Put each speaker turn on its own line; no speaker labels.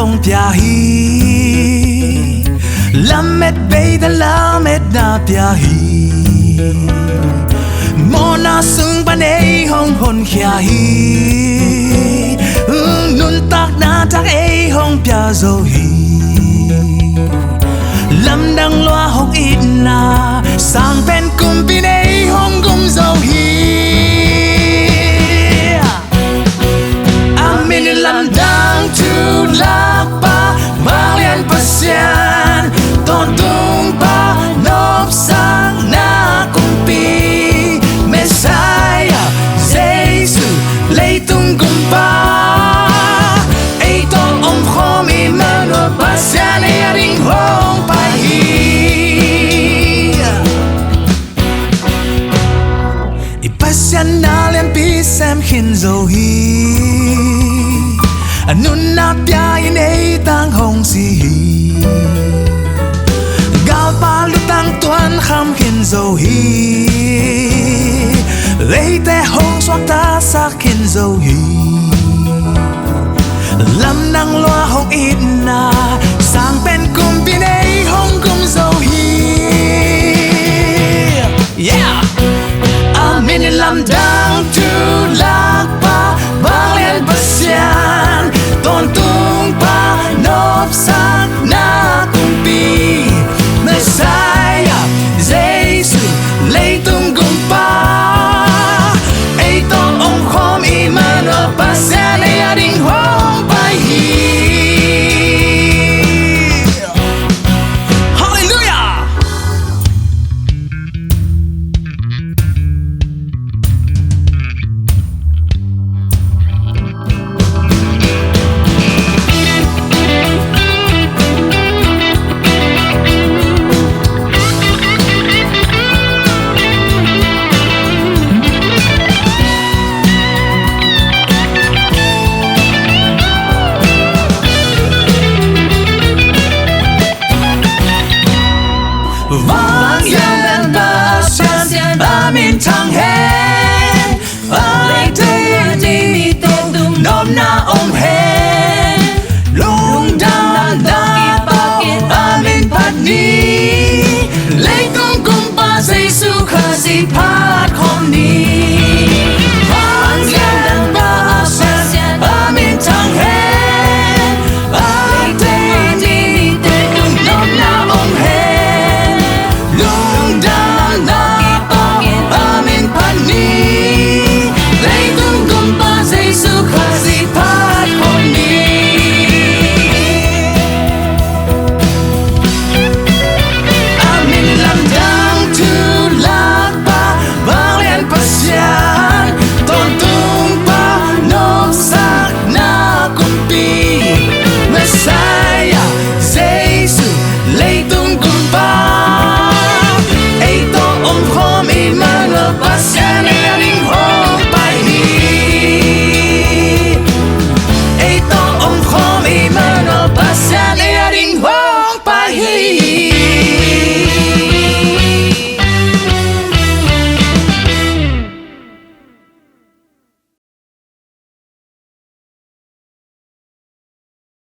hong pia hi Lamet bay the Lamet na pia hi Mona sung panay hong honkhia hi Nuntakna thak ay hong pia zo hi Lamdang Lua hong Itna Sangpen Kumpi'n ay hong gum zo hi Amin Lamdang Thulak pa Vanglian Pasian Tawntung pa Nopsak na Kumpi'n Messi-ah Zeisu Leitung Gumpa omkhawm Emmanuel Pasian ay hong Pasian na lianpi xem khin zo hi nunna piain ay tang hong si hi Gumpa lutang tuankham khin zo hi Leitung suakta sa khin zo hi Lamdang Lua hong Itna Sangpen Kumpi'n ay hong gum zo hi Yeah! Amin Lamdang Thulak pa Vanglian Pasian Tawntung pa Nopsak na Kumpi'n Messi-ah Zeisu Leitung Gumpa omkhawm Emmanuel Pasian ay hong Hallelujah! Vanglian Pasian Amin thang hen Leitung ni tong Nopna omkhawm Lutang Amin pat ni Leitung Gumpa Zeisu khasi pat